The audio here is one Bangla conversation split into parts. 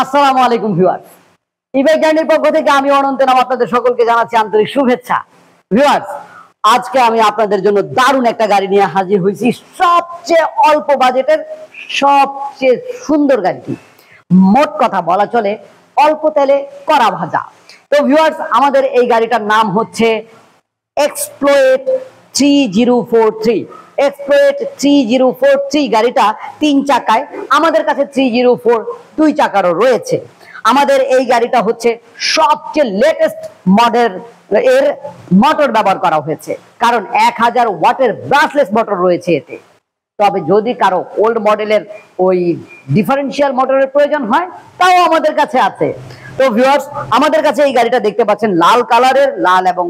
আসসালামু আলাইকুম ভিউয়ার্স, ইবাই জার্নির পক্ষ থেকে আমি অনন্ত নাম আপনাদের সকলকে জানাচ্ছি আন্তরিক শুভেচ্ছা। ভিউয়ার্স, আজকে আমি আপনাদের জন্য দারুণ একটা গাড়ি নিয়ে হাজির হয়েছি। সবচেয়ে অল্প বাজেটের সবচেয়ে সুন্দর গাড়িটি, মোট কথা বলা চলে অল্প তেলে কড়া ভাজা। তো ভিউয়ার্স, আমাদের এই গাড়িটার নাম হচ্ছে এক্সপ্লোয়েট 3043। এক্সপ্লোয়েট 3043 গাড়িটা 3 চাকায়, আমাদের কাছে 304 2 চাকারও রয়েছে। আমাদের এই গাড়িটা হচ্ছে সবচেয়ে লেটেস্ট মডেল এর মোটর ব্যবহার করা হয়েছে, কারণ 1000 ওয়াটের ব্রাশলেস মোটর রয়েছে এতে। তবে যদি কারো ওল্ড মডেলের ওই ডিফারেন্সিয়াল মোটরের প্রয়োজন হয়, তাও আমাদের কাছে আছে। তো ভিউয়ার্স, আমাদের কাছে এই গাড়িটা দেখতে পাচ্ছেন লাল কালারের, লাল এবং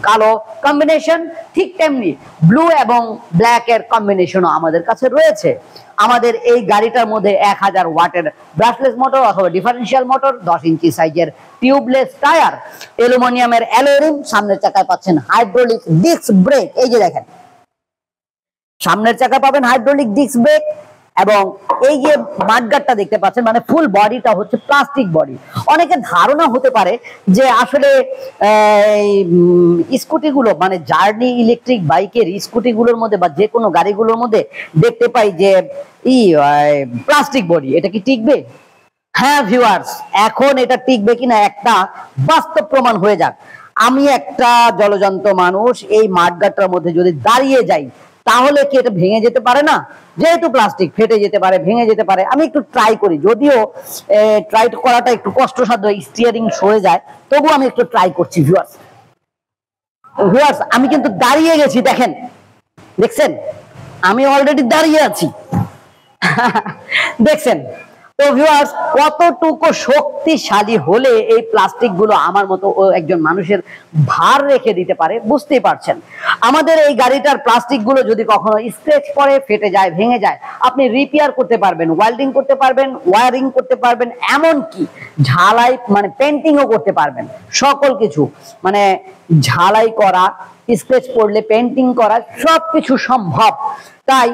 কালো কম্বিনেশন, ঠিক তেমনি ব্লু এবং ব্ল্যাক এর কম্বিনেশনও আমাদের কাছে রয়েছে। আমাদের এই গাড়িটার মধ্যে 1000 ওয়াটের ব্রাশলেস মোটর অথবা ডিফারেন্সিয়াল মোটর, 10 ইঞ্চি সাইজের টিউবলেস টায়ার, অ্যালুমিনিয়ামের অ্যালয় রিম, সামনের চাকায় পাচ্ছেন হাইড্রোলিক ডিস্ক ব্রেক। এই যে দেখেন, সামনের চাকা পাবেন হাইড্রোলিক ডিস্ক ব্রেক, এবং এই যে মাঠগাটটা দেখতে পাচ্ছেন, মানে ফুল বডিটা হচ্ছে প্লাস্টিক বডি। অনেকে ধারণা হতে পারে যে আসলে স্কুটিগুলো মানে জার্নি ইলেকট্রিক বাইকের স্কুটিগুলোর মধ্যে বা যে কোনো গাড়িগুলোর মধ্যে দেখতে পাই যে প্লাস্টিক বডি, এটা কি টিকবে? হ্যাঁ ভিউয়ার্স, এখন এটা টিকবে কিনা একটা বাস্তব প্রমাণ হয়ে যাক। আমি একটা জলযন্ত্র মানুষ, এই মাঠগাটটার মধ্যে যদি দাঁড়িয়ে যাই তাহলে কি এটা ভেঙে যেতে পারে না? যেহেতু প্লাস্টিক, ফেটে যেতে পারে, ভেঙে যেতে পারে। আমি একটু ট্রাই করি, যদিও ট্রাই করাটা একটু কষ্টসাধ্য, স্টিয়ারিং সরে যায়, তবু আমি একটু ট্রাই করছি। ভিউয়ার্স, আমি কিন্তু দাঁড়িয়ে গেছি, দেখেন, দেখছেন আমি অলরেডি দাঁড়িয়ে আছি। দেখছেন তো ভিউয়ার্স, কতটুকু শক্তিশালী হলে এই প্লাস্টিক গুলো আমার মতো একজন মানুষের ভার রেখে দিতে পারে, বুঝতেই পারছেন। আমাদের এই গাড়িটার প্লাস্টিক গুলো যদি কখনো স্ক্র্যাচ পড়ে, ফেটে যায়, ভেঙে যায়, আপনি রিপেয়ার করতে পারবেন, ওয়েল্ডিং করতে পারবেন, ওয়্যারিং করতে পারবেন, এমনকি ঝালাই মানে পেন্টিংও করতে পারবেন। সকল কিছু মানে ঝালাই করা, স্ক্র্যাচ পড়লে পেন্টিং করা, সবকিছু সম্ভব। তাই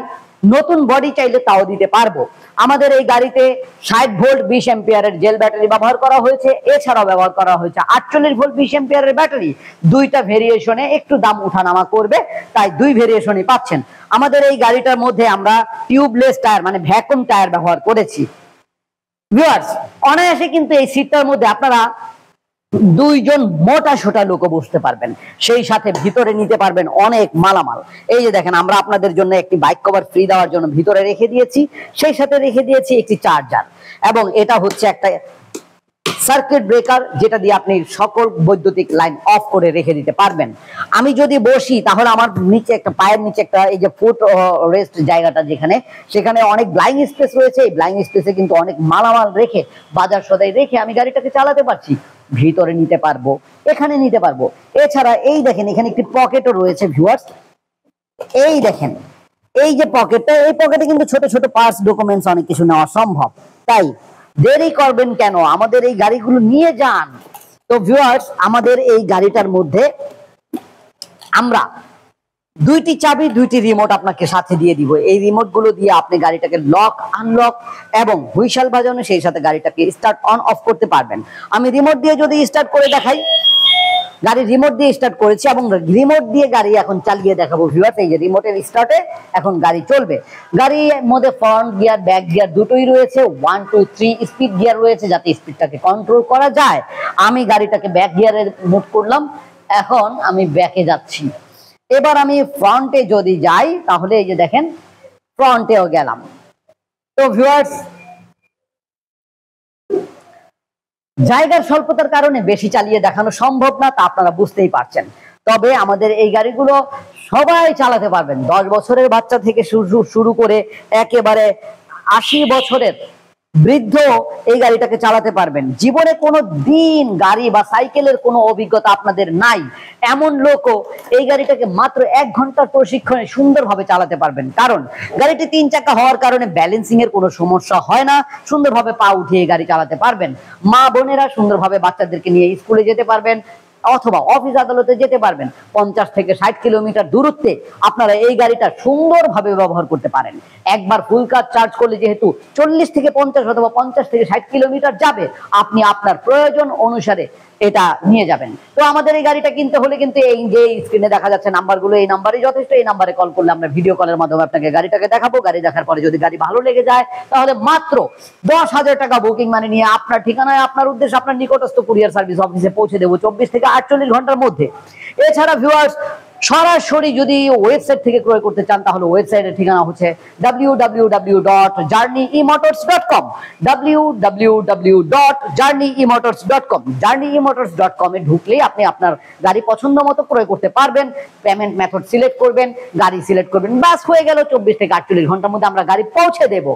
নতুন বডি চাইলে তাও দিতে পারবো। আমাদের এই গাড়িতে 60 ভোল্ট 20 অ্যাম্পিয়ারের জেল ব্যাটারি ব্যবহার করা হয়েছে। এছাড়াও ব্যবহার করা হয়েছে 48 ভোল্ট 20 অ্যাম্পিয়ারের ব্যাটারি। দুইটা ভেরিয়েশনে একটু দাম উঠানামা করবে, তাই দুই ভেরিয়েশনই পাচ্ছেন। আমাদের এই গাড়িটার মধ্যে আমরা টিউবলেস টায়ার মানে ভ্যাকুয়াম টায়ার ব্যবহার করেছি। ভিউয়ার্স, অনায়াসে কিন্তু এই সিটটার মধ্যে আপনারা দুইজন মোটা সোটা লোকও বসতে পারবেন, সেই সাথে ভিতরে নিতে পারবেন অনেক মালামাল। এই যে দেখেন, আমরা আপনাদের জন্য একটি বাইক কভার ফ্রি দেওয়ার জন্য ভিতরে রেখে দিয়েছি, সেই সাথে রেখে দিয়েছি একটি চার্জার, এবং এটা হচ্ছে একটা সার্কিট ব্রেকার, যেটা দিয়ে আপনি সকল বৈদ্যুতিক লাইন অফ করে রেখে দিতে পারবেন। আমি যদি বসি তাহলে আমার নিচে একটা পায়ের নিচে একটা এই যে ফুট রেস্ট জায়গাটা যেখানে, সেখানে অনেক ব্লাইং স্পেস রয়েছে। এই ব্লাইং স্পেসে কিন্তু অনেক মালামাল রেখে, বাজার সদাই রেখে আমি গাড়িটাকে চালাতে পারছি। ভিতরে নিতে পারবো, এখানে নিতে পারবো। এছাড়া এই দেখেন, এখানে একটি পকেটও রয়েছে। ভিউয়ার্স, এই দেখেন, এই যে পকেটটা, এই পকেটে কিন্তু ছোট ছোট পার্টস, ডকুমেন্টস অনেক কিছু নেওয়া সম্ভব। তাই দেরি করবেন কেন, আমাদের এই গাড়িগুলো নিয়ে যান। তো ভিউয়ার্স, আমাদের এই গাড়িটার মধ্যে আমরা দুইটি চাবি, দুইটি রিমোট আপনাকে সাথে দিয়ে দিব। এই রিমোট গুলো দিয়ে আপনি গাড়িটাকে লক, আনলক এবং হুইসেল বাজানো, সেই সাথে গাড়িটাকে স্টার্ট অন অফ করতে পারবেন। আমি রিমোট দিয়ে যদি স্টার্ট করে দেখাই, গাড়ি রিমোট দিয়ে স্টার্ট করেছি এবং রিমোট দিয়ে গাড়ি এখন চালিয়ে দেখাবো। ভিউয়ার্স, এই যে রিমোটের স্টার্টে এখন গাড়ি চলবে। গাড়ির মধ্যে ফ্রন্ট গিয়ার, ব্যাক গিয়ার দুটোই রয়েছে। 1 2 3 স্পিড গিয়ার রয়েছে, যাতে স্পিডটাকে কন্ট্রোল করা যায়। আমি গাড়িটাকে ব্যাক গিয়ারে মুভ করলাম, এখন আমি ব্যাকে যাচ্ছি। এবার আমি ফ্রন্টে যদি যাই তাহলে এই যে দেখেন, ফ্রন্টেও গেলাম। তো ভিউয়ার্স, জায়গার স্বল্পতার কারণে বেশি চালিয়ে দেখানো সম্ভব না, তা আপনারা বুঝতেই পারছেন। তবে আমাদের এই গাড়িগুলো সবাই চালাতে পারবেন। 10 বছরের বাচ্চা থেকে শুরু করে একেবারে 80 বছরের বৃদ্ধ এই গাড়িটাকে চালাতে পারবেন। জীবনে কোনো দিন গাড়ি বা সাইকেলের কোনো অভিজ্ঞতা আপনাদের নাই এমন লোকও এই গাড়িটাকে মাত্র 1 ঘন্টার প্রশিক্ষণে সুন্দরভাবে চালাতে পারবেন। কারণ গাড়িটি 3 চাকা হওয়ার কারণে ব্যালেন্সিং এর কোনো সমস্যা হয় না, সুন্দরভাবে পা উঠিয়ে গাড়ি চালাতে পারবেন। মা বোনেরা সুন্দরভাবে বাচ্চাদেরকে নিয়ে স্কুলে যেতে পারবেন, অথবা অফিস আদালতে যেতে পারবেন। 50 থেকে 60 কিলোমিটার দূরত্বে আপনারা এই গাড়িটা সুন্দরভাবে ব্যবহার করতে পারেন। একবার ফুল কাজ চার্জ করলে যেহেতু 40 থেকে 50 অথবা 50 থেকে 60 কিলোমিটার যাবে, আপনি আপনার প্রয়োজন অনুসারে এটা নিয়ে যাবেন। তো আমাদের এই গাড়িটা কিনতে হলে কিন্তু এই যে স্ক্রিনে দেখা যাচ্ছে নাম্বারগুলো, এই নাম্বারই যথেষ্ট। এই নাম্বারে কল করলে আমরা ভিডিও কলের মাধ্যমে আপনাকে গাড়িটাকে দেখাবো। গাড়ি দেখার পরে যদি গাড়ি ভালো লেগে যায় তাহলে মাত্র 10,000 টাকা বুকিং মানি নিয়ে আপনার ঠিকানায়, আপনার উদ্দেশ্যে, আপনার নিকটস্থ কুরিয়ার সার্ভিস অফিসে পৌঁছে দেবো 24 থেকে 48 ঘন্টার মধ্যে। এছাড়া ভিউয়ার্স, সরাসরি যদি ওয়েবসাইট থেকে ক্রয় করতে চান তাহলে ওয়েবসাইটের ঠিকানা হচ্ছে www.journeymotors.com, www.journeymotors.com। journeymotors.com এ ঢুকলেই আপনি আপনার গাড়ি পছন্দ মতো ক্রয় করতে পারবেন। পেমেন্ট মেথড সিলেক্ট করবেন, গাড়ি সিলেক্ট করবেন, বাস হয়ে গেল। 24 থেকে 48 ঘন্টার মধ্যে আমরা গাড়ি পৌঁছে দেব।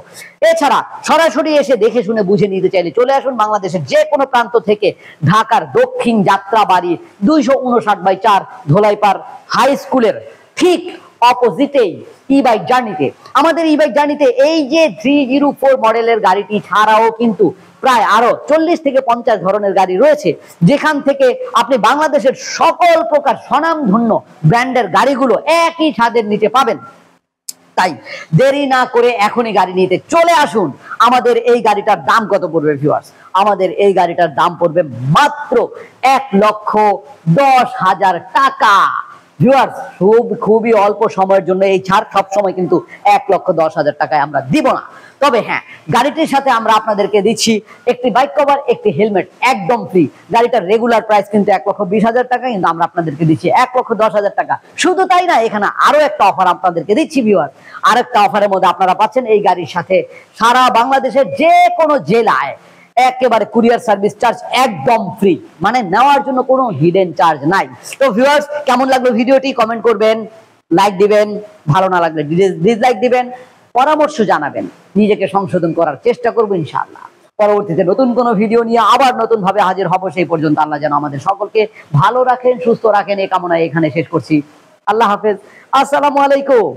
এছাড়া সরাসরি এসে দেখে শুনে বুঝে নিতে চাইলে চলে আসুন বাংলাদেশের যে কোনো প্রান্ত থেকে। ঢাকার দক্ষিণ যাত্রাবাড়ি 259/4 ধোলাইপাড় হাই স্কুলের ঠিক অপোজিটেই ই-বাইক জার্নিতে। আমাদের ই-বাইক জার্নিতে এই যে 304 মডেলের গাড়িটি ছাড়াও কিন্তু প্রায় আরো 40 থেকে 50 ধরনের গাড়ি রয়েছে, যেখান থেকে আপনি বাংলাদেশের সকল প্রকার স্বনামধন্য ব্র্যান্ডের গাড়িগুলো একই ছাদের নিচে পাবেন। তাই দেরি না করে এখনই গাড়ি নিতে চলে আসুন। আমাদের এই গাড়িটার দাম কত পড়বে ভিউয়ার্স? আমাদের এই গাড়িটার দাম পড়বে মাত্র 1,10,000 টাকা। ভিউয়ার্স, খুবই অল্প সময়ের জন্য এই ছাড়। সব সময় কিন্তু 1,10,000 টাকায় আমরা দিব না। তবে হ্যাঁ, গাড়িটির সাথে আমরা আপনাদেরকে দিচ্ছি একটি বাইক কভার, একটি হেলমেট, একদম ফ্রি। গাড়িটার রেগুলার প্রাইস কিন্তু 1,20,000 টাকা, কিন্তু আমরা আপনাদেরকে দিচ্ছি 1,10,000 টাকা। শুধু তাই না, এখানে আরো একটা অফার আপনাদেরকে দিচ্ছি ভিউয়ার। আরেকটা অফারের মধ্যে আপনারা পাচ্ছেন এই গাড়ির সাথে সারা বাংলাদেশের যে কোনো জেলায় একেবারে কুরিয়ার সার্ভিস চার্জ একদম ফ্রি, মানে নেওয়ার জন্য কোনো হিডেন চার্জ নাই। তো ভিউয়ার্স, কেমন লাগলো ভিডিওটি কমেন্ট করবেন, লাইক দিবেন, ভালো না লাগলে ডিসলাইক দিবেন, পরামর্শ জানাবেন, নিজেকে সংশোধন করার চেষ্টা করবো ইনশাআল্লাহ। পরবর্তীতে নতুন কোনো ভিডিও নিয়ে আবার নতুন ভাবে হাজির হব। সেই পর্যন্ত আল্লাহ যেন আমাদের সকলকে ভালো রাখেন, সুস্থ রাখেন, এই কামনায় এখানে শেষ করছি। আল্লাহ হাফেজ, আসসালামু আলাইকুম।